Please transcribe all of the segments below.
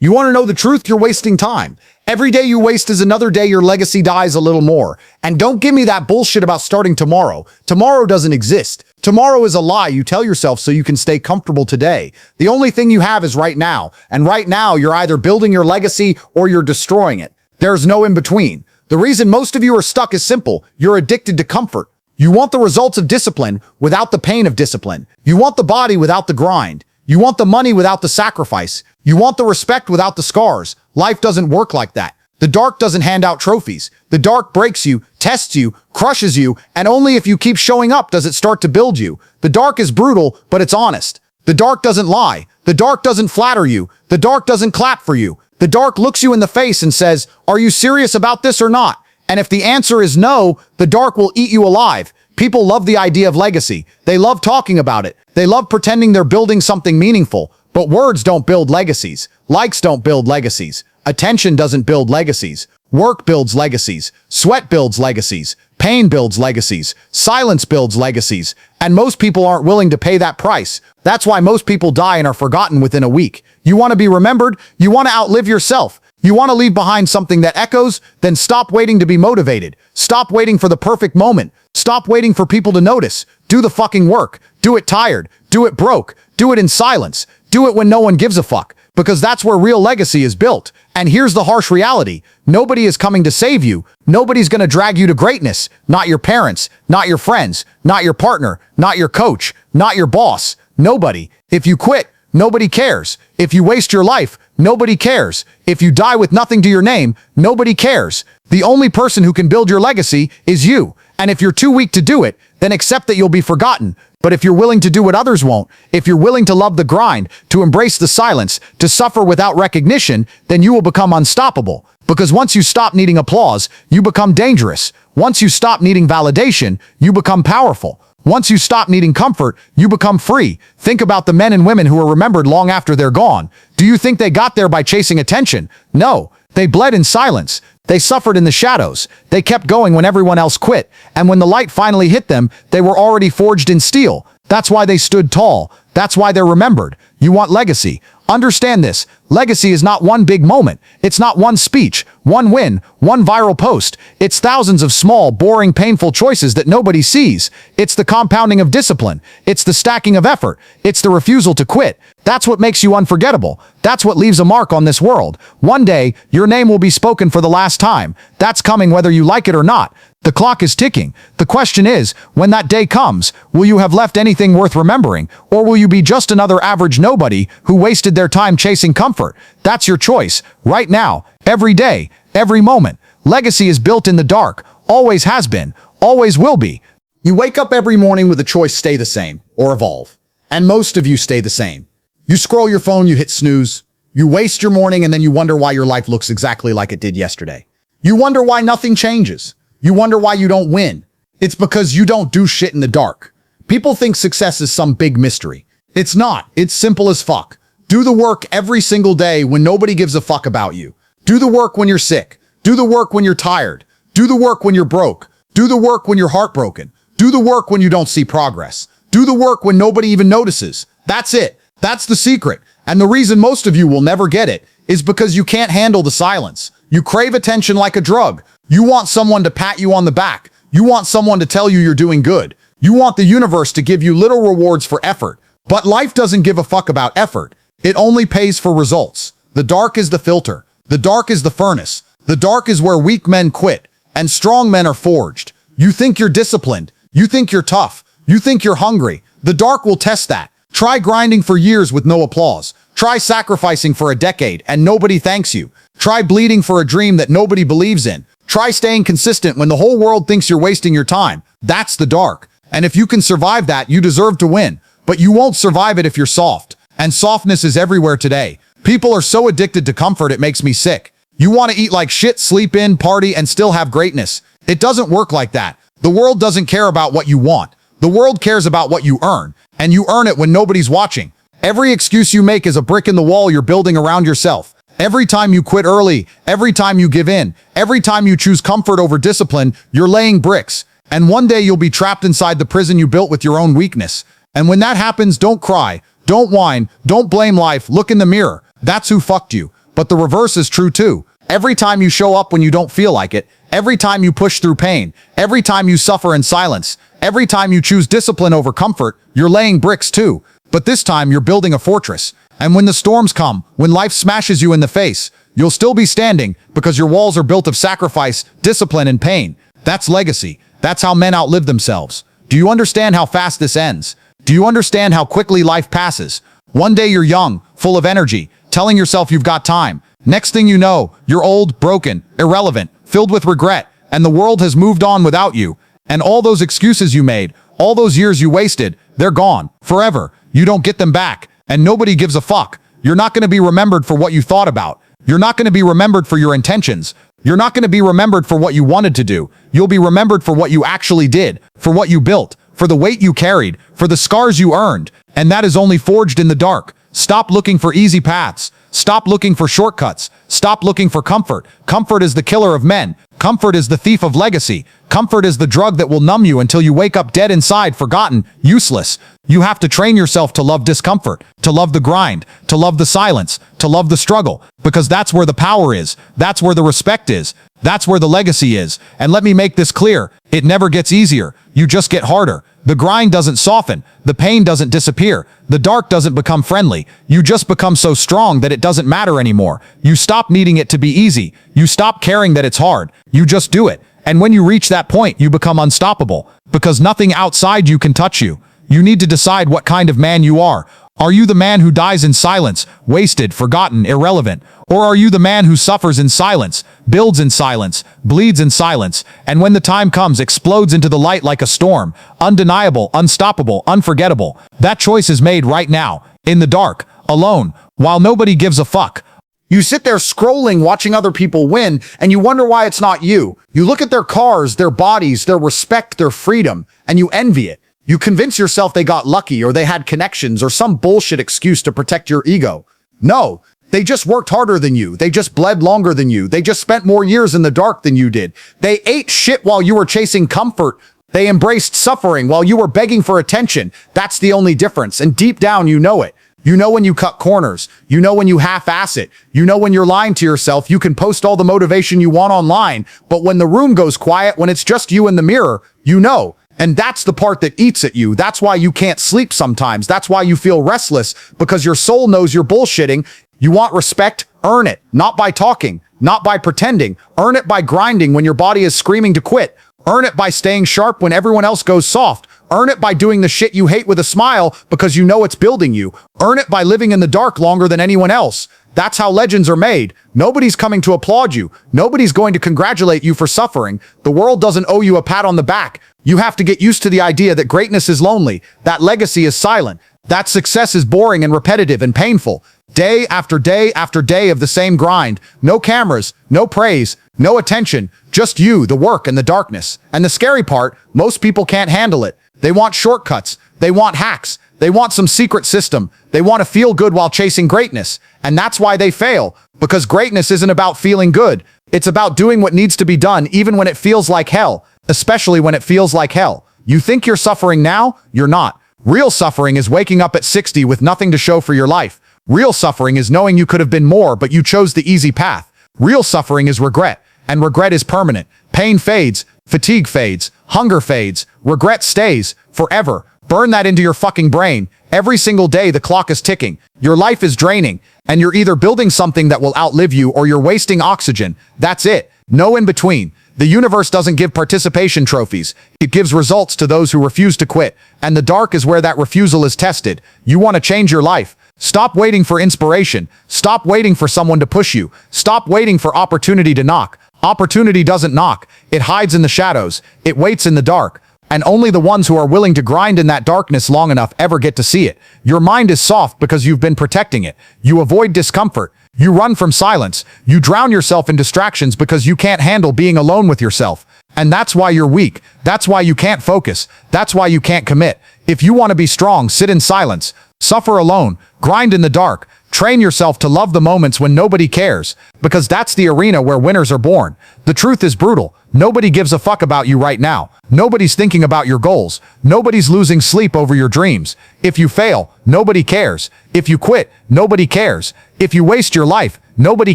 You want to know the truth? You're wasting time. Every day you waste is another day your legacy dies a little more. And don't give me that bullshit about starting tomorrow. Tomorrow doesn't exist. Tomorrow is a lie you tell yourself so you can stay comfortable today. The only thing you have is right now. And right now, you're either building your legacy or you're destroying it. There's no in between. The reason most of you are stuck is simple. You're addicted to comfort. You want the results of discipline without the pain of discipline. You want the body without the grind. You want the money without the sacrifice. You want the respect without the scars. Life doesn't work like that. The dark doesn't hand out trophies. The dark breaks you, tests you, crushes you, and only if you keep showing up does it start to build you. The dark is brutal, but it's honest. The dark doesn't lie. The dark doesn't flatter you. The dark doesn't clap for you. The dark looks you in the face and says, "Are you serious about this or not?" And if the answer is no, the dark will eat you alive. People love the idea of legacy. They love talking about it. They love pretending they're building something meaningful. But words don't build legacies. Likes don't build legacies. Attention doesn't build legacies. Work builds legacies. Sweat builds legacies. Pain builds legacies. Silence builds legacies. And most people aren't willing to pay that price. That's why most people die and are forgotten within a week. You want to be remembered? You want to outlive yourself. You want to leave behind something that echoes? Then stop waiting to be motivated. Stop waiting for the perfect moment. Stop waiting for people to notice. Do the fucking work. Do it tired. Do it broke. Do it in silence. Do it when no one gives a fuck. Because that's where real legacy is built. And here's the harsh reality. Nobody is coming to save you. Nobody's going to drag you to greatness. Not your parents, not your friends, not your partner, not your coach, not your boss. Nobody. If you quit, nobody cares. If you waste your life, nobody cares. If you die with nothing to your name, nobody cares. The only person who can build your legacy is you. And if you're too weak to do it, then accept that you'll be forgotten. But if you're willing to do what others won't, if you're willing to love the grind, to embrace the silence, to suffer without recognition, then you will become unstoppable. Because once you stop needing applause, you become dangerous. Once you stop needing validation, you become powerful. Once you stop needing comfort, you become free. Think about the men and women who are remembered long after they're gone. Do you think they got there by chasing attention? No. They bled in silence. They suffered in the shadows. They kept going when everyone else quit. And when the light finally hit them, they were already forged in steel. That's why they stood tall. That's why they're remembered. You want legacy. Understand this. Legacy is not one big moment. It's not one speech, one win, one viral post. It's thousands of small, boring, painful choices that nobody sees. It's the compounding of discipline. It's the stacking of effort. It's the refusal to quit. That's what makes you unforgettable. That's what leaves a mark on this world. One day, your name will be spoken for the last time. That's coming whether you like it or not. The clock is ticking. The question is, when that day comes, will you have left anything worth remembering, or will you be just another average nobody who wasted their time chasing comfort? That's your choice, right now, every day, every moment. Legacy is built in the dark, always has been, always will be. You wake up every morning with a choice: stay the same or evolve. And most of you stay the same. You scroll your phone, you hit snooze. You waste your morning and then you wonder why your life looks exactly like it did yesterday. You wonder why nothing changes. You wonder why you don't win. It's because you don't do shit in the dark. People think success is some big mystery. It's not. It's simple as fuck. Do the work every single day when nobody gives a fuck about you. Do the work when you're sick. Do the work when you're tired. Do the work when you're broke. Do the work when you're heartbroken. Do the work when you don't see progress. Do the work when nobody even notices. That's it. That's the secret. And the reason most of you will never get it is because you can't handle the silence. You crave attention like a drug. You want someone to pat you on the back. You want someone to tell you you're doing good. You want the universe to give you little rewards for effort. But life doesn't give a fuck about effort. It only pays for results. The dark is the filter. The dark is the furnace. The dark is where weak men quit and strong men are forged. You think you're disciplined. You think you're tough. You think you're hungry. The dark will test that. Try grinding for years with no applause. Try sacrificing for a decade and nobody thanks you. Try bleeding for a dream that nobody believes in. Try staying consistent when the whole world thinks you're wasting your time. That's the dark. And if you can survive that, you deserve to win. But you won't survive it if you're soft. And softness is everywhere today. People are so addicted to comfort it makes me sick. You want to eat like shit, sleep in, party, and still have greatness. It doesn't work like that. The world doesn't care about what you want. The world cares about what you earn. And you earn it when nobody's watching. Every excuse you make is a brick in the wall you're building around yourself. Every time you quit early, every time you give in, every time you choose comfort over discipline, you're laying bricks. And one day you'll be trapped inside the prison you built with your own weakness. And when that happens, don't cry, don't whine, don't blame life, look in the mirror. That's who fucked you. But the reverse is true too. Every time you show up when you don't feel like it, every time you push through pain, every time you suffer in silence, every time you choose discipline over comfort, you're laying bricks too. But this time you're building a fortress. And when the storms come, when life smashes you in the face, you'll still be standing because your walls are built of sacrifice, discipline, and pain. That's legacy. That's how men outlive themselves. Do you understand how fast this ends? Do you understand how quickly life passes? One day you're young, full of energy, telling yourself you've got time. Next thing you know, you're old, broken, irrelevant, filled with regret, and the world has moved on without you. And all those excuses you made, all those years you wasted, they're gone, forever. You don't get them back, and nobody gives a fuck. You're not going to be remembered for what you thought about. You're not going to be remembered for your intentions. You're not going to be remembered for what you wanted to do. You'll be remembered for what you actually did, for what you built, for the weight you carried, for the scars you earned, and that is only forged in the dark. Stop looking for easy paths. Stop looking for shortcuts. Stop looking for comfort. Comfort is the killer of men. Comfort is the thief of legacy. Comfort is the drug that will numb you until you wake up dead inside, forgotten, useless. You have to train yourself to love discomfort, to love the grind, to love the silence, to love the struggle, because that's where the power is. That's where the respect is. That's where the legacy is. And let me make this clear. It never gets easier. You just get harder. The grind doesn't soften. The pain doesn't disappear. The dark doesn't become friendly. You just become so strong that it doesn't matter anymore. You stop needing it to be easy. You stop caring that it's hard. You just do it. And when you reach that point, you become unstoppable, because nothing outside you can touch you. You need to decide what kind of man you are. Are you the man who dies in silence, wasted, forgotten, irrelevant? Or are you the man who suffers in silence, builds in silence, bleeds in silence, and when the time comes, explodes into the light like a storm, undeniable, unstoppable, unforgettable? That choice is made right now, in the dark, alone, while nobody gives a fuck. You sit there scrolling, watching other people win, and you wonder why it's not you. You look at their cars, their bodies, their respect, their freedom, and you envy it. You convince yourself they got lucky or they had connections or some bullshit excuse to protect your ego. No, they just worked harder than you. They just bled longer than you. They just spent more years in the dark than you did. They ate shit while you were chasing comfort. They embraced suffering while you were begging for attention. That's the only difference. And deep down, you know it. You know when you cut corners. You know when you half-ass it. You know when you're lying to yourself. You can post all the motivation you want online, but when the room goes quiet, when it's just you in the mirror, you know. And that's the part that eats at you. That's why you can't sleep sometimes. That's why you feel restless, because your soul knows you're bullshitting. You want respect? Earn it. Not by talking, not by pretending. Earn it by grinding when your body is screaming to quit. Earn it by staying sharp when everyone else goes soft. Earn it by doing the shit you hate with a smile because you know it's building you. Earn it by living in the dark longer than anyone else. That's how legends are made. Nobody's coming to applaud you. Nobody's going to congratulate you for suffering. The world doesn't owe you a pat on the back. You have to get used to the idea that greatness is lonely, that legacy is silent, that success is boring and repetitive and painful. Day after day after day of the same grind. No cameras, no praise, no attention, just you, the work, and the darkness. And the scary part, most people can't handle it. They want shortcuts. They want hacks. They want some secret system. They want to feel good while chasing greatness. And that's why they fail. Because greatness isn't about feeling good. It's about doing what needs to be done even when it feels like hell. Especially when it feels like hell. You think you're suffering now? You're not. Real suffering is waking up at 60 with nothing to show for your life. Real suffering is knowing you could have been more, but you chose the easy path. Real suffering is regret. And regret is permanent. Pain fades. Fatigue fades. Hunger fades. Regret stays. Forever. Burn that into your fucking brain. Every single day the clock is ticking. Your life is draining. And you're either building something that will outlive you or you're wasting oxygen. That's it. No in between. The universe doesn't give participation trophies. It gives results to those who refuse to quit. And the dark is where that refusal is tested. You want to change your life. Stop waiting for inspiration. Stop waiting for someone to push you. Stop waiting for opportunity to knock. Opportunity doesn't knock. It hides in the shadows. It waits in the dark. And only the ones who are willing to grind in that darkness long enough ever get to see it. Your mind is soft because you've been protecting it. You avoid discomfort. You run from silence. You drown yourself in distractions because you can't handle being alone with yourself. And that's why you're weak. That's why you can't focus. That's why you can't commit. If you want to be strong, sit in silence. Suffer alone. Grind in the dark. Train yourself to love the moments when nobody cares, because that's the arena where winners are born. The truth is brutal. Nobody gives a fuck about you right now. Nobody's thinking about your goals. Nobody's losing sleep over your dreams. If you fail, nobody cares. If you quit, nobody cares. If you waste your life, nobody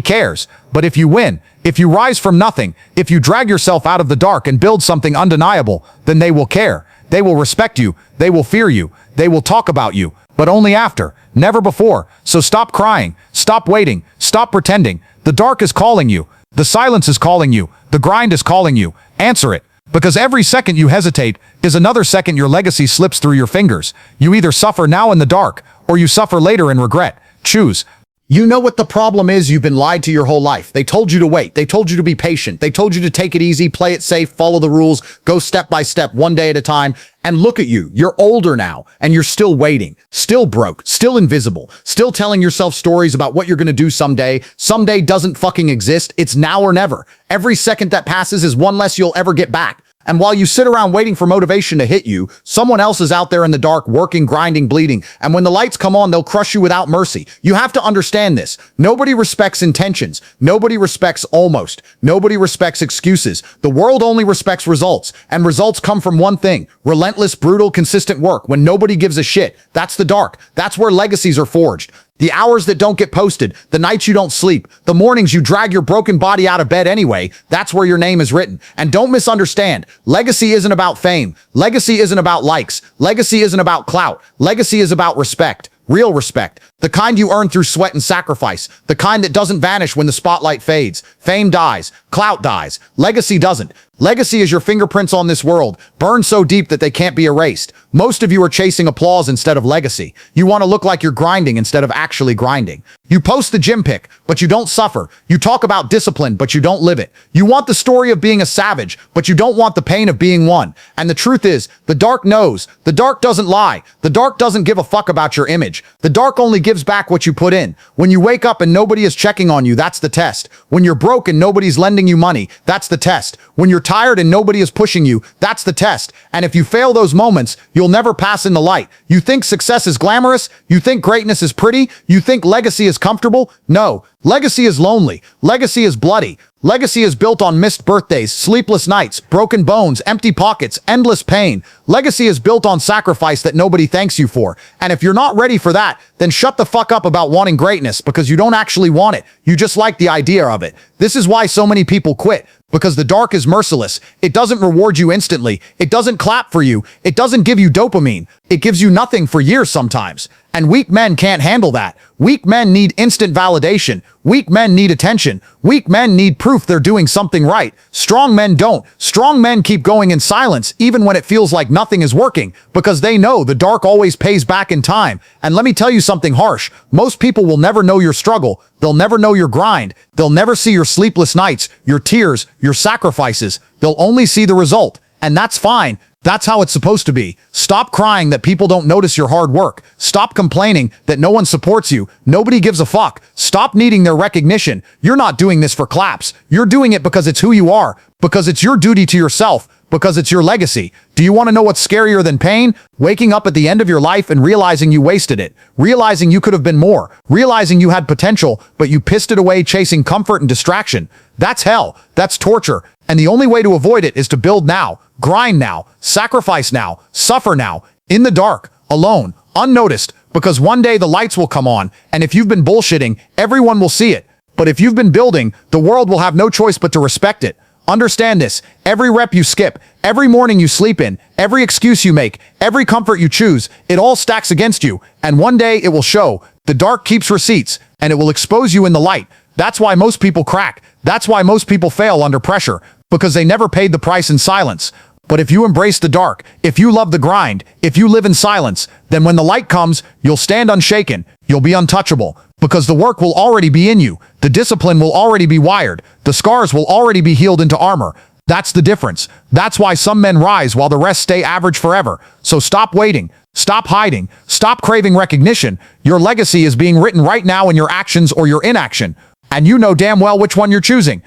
cares. But if you win, if you rise from nothing, if you drag yourself out of the dark and build something undeniable, then they will care. They will respect you. They will fear you. They will talk about you. But only after, never before. So stop crying. Stop waiting. Stop pretending. The dark is calling you. The silence is calling you. The grind is calling you. Answer it. Because every second you hesitate is another second your legacy slips through your fingers. You either suffer now in the dark, or you suffer later in regret. Choose. You know what the problem is? You've been lied to your whole life. They told you to wait. They told you to be patient. They told you to take it easy, play it safe, follow the rules, go step by step, one day at a time. And look at you. You're older now, and you're still waiting, still broke, still invisible, still telling yourself stories about what you're going to do someday. Someday doesn't fucking exist. It's now or never. Every second that passes is one less you'll ever get back. And while you sit around waiting for motivation to hit you, someone else is out there in the dark, working, grinding, bleeding. And when the lights come on, they'll crush you without mercy. You have to understand this. Nobody respects intentions. Nobody respects almost. Nobody respects excuses. The world only respects results. And results come from one thing: relentless, brutal, consistent work when nobody gives a shit. That's the dark. That's where legacies are forged. The hours that don't get posted, the nights you don't sleep, the mornings you drag your broken body out of bed anyway, that's where your name is written. And don't misunderstand, legacy isn't about fame. Legacy isn't about likes. Legacy isn't about clout. Legacy is about respect. Real respect. The kind you earn through sweat and sacrifice. The kind that doesn't vanish when the spotlight fades. Fame dies. Clout dies. Legacy doesn't. Legacy is your fingerprints on this world, burned so deep that they can't be erased. Most of you are chasing applause instead of legacy. You want to look like you're grinding instead of actually grinding. You post the gym pic, but you don't suffer. You talk about discipline, but you don't live it. You want the story of being a savage, but you don't want the pain of being one. And the truth is, the dark knows. The dark doesn't lie. The dark doesn't give a fuck about your image. The dark only gives back what you put in. When you wake up and nobody is checking on you, that's the test. When you're broke and nobody's lending you money, that's the test. When you're tired and nobody is pushing you, that's the test. And if you fail those moments, you'll never pass in the light. You think success is glamorous? You think greatness is pretty? You think legacy is comfortable? No. Legacy is lonely. Legacy is bloody. Legacy is built on missed birthdays, sleepless nights, broken bones, empty pockets, endless pain. Legacy is built on sacrifice that nobody thanks you for. And if you're not ready for that, then shut the fuck up about wanting greatness, because you don't actually want it. You just like the idea of it. This is why so many people quit. Because the dark is merciless. It doesn't reward you instantly. It doesn't clap for you. It doesn't give you dopamine. It gives you nothing for years sometimes. And weak men can't handle that. Weak men need instant validation. Weak men need attention. Weak men need proof they're doing something right. Strong men don't. Strong men keep going in silence even when it feels like nothing is working, because they know the dark always pays back in time. And let me tell you something harsh. Most people will never know your struggle. They'll never know your grind. They'll never see your sleepless nights, your tears, your sacrifices. They'll only see the result. And that's fine. That's how it's supposed to be. Stop crying that people don't notice your hard work. Stop complaining that no one supports you. Nobody gives a fuck. Stop needing their recognition. You're not doing this for claps. You're doing it because it's who you are, because it's your duty to yourself, because it's your legacy. Do you want to know what's scarier than pain? Waking up at the end of your life and realizing you wasted it. Realizing you could have been more. Realizing you had potential, but you pissed it away chasing comfort and distraction. That's hell. That's torture. And the only way to avoid it is to build now, grind now, sacrifice now, suffer now, in the dark, alone, unnoticed, because one day the lights will come on, and if you've been bullshitting, everyone will see it. But if you've been building, the world will have no choice but to respect it. Understand this. Every rep you skip, every morning you sleep in, every excuse you make, every comfort you choose, it all stacks against you, and one day it will show. The dark keeps receipts, and it will expose you in the light. That's why most people crack. That's why most people fail under pressure, because they never paid the price in silence. But if you embrace the dark, if you love the grind, if you live in silence, then when the light comes, you'll stand unshaken. You'll be untouchable, because the work will already be in you. The discipline will already be wired. The scars will already be healed into armor. That's the difference. That's why some men rise while the rest stay average forever. So stop waiting. Stop hiding. Stop craving recognition. Your legacy is being written right now in your actions or your inaction. And you know damn well which one you're choosing.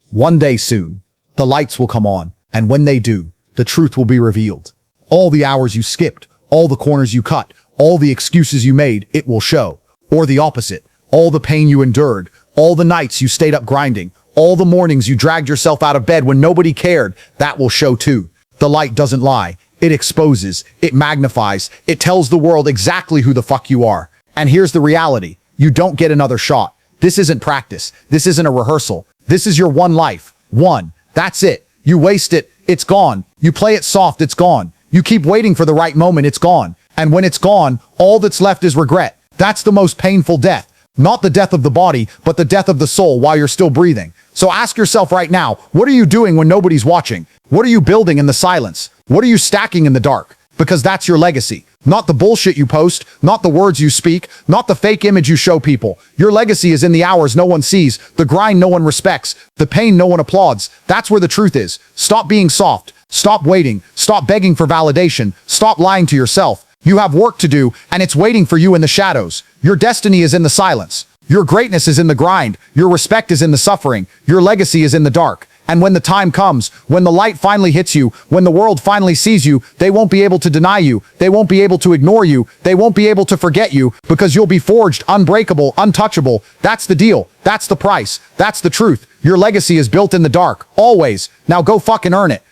One day soon, the lights will come on. And when they do, the truth will be revealed. All the hours you skipped, all the corners you cut, all the excuses you made, it will show. Or the opposite. All the pain you endured, all the nights you stayed up grinding, all the mornings you dragged yourself out of bed when nobody cared, that will show too. The light doesn't lie. It exposes. It magnifies. It tells the world exactly who the fuck you are. And here's the reality. You don't get another shot. This isn't practice. This isn't a rehearsal. This is your one life. One. That's it. You waste it, it's gone. You play it soft, it's gone. You keep waiting for the right moment, it's gone. And when it's gone, all that's left is regret. That's the most painful death. Not the death of the body, but the death of the soul while you're still breathing. So ask yourself right now, what are you doing when nobody's watching? What are you building in the silence? What are you stacking in the dark? Because that's your legacy. Not the bullshit you post, not the words you speak, not the fake image you show people. Your legacy is in the hours no one sees, the grind no one respects, the pain no one applauds. That's where the truth is. Stop being soft. Stop waiting. Stop begging for validation. Stop lying to yourself. You have work to do, and it's waiting for you in the shadows. Your destiny is in the silence. Your greatness is in the grind. Your respect is in the suffering. Your legacy is in the dark. And when the time comes, when the light finally hits you, when the world finally sees you, they won't be able to deny you. They won't be able to ignore you. They won't be able to forget you because you'll be forged, unbreakable, untouchable. That's the deal. That's the price. That's the truth. Your legacy is built in the dark. Always. Now go fucking earn it.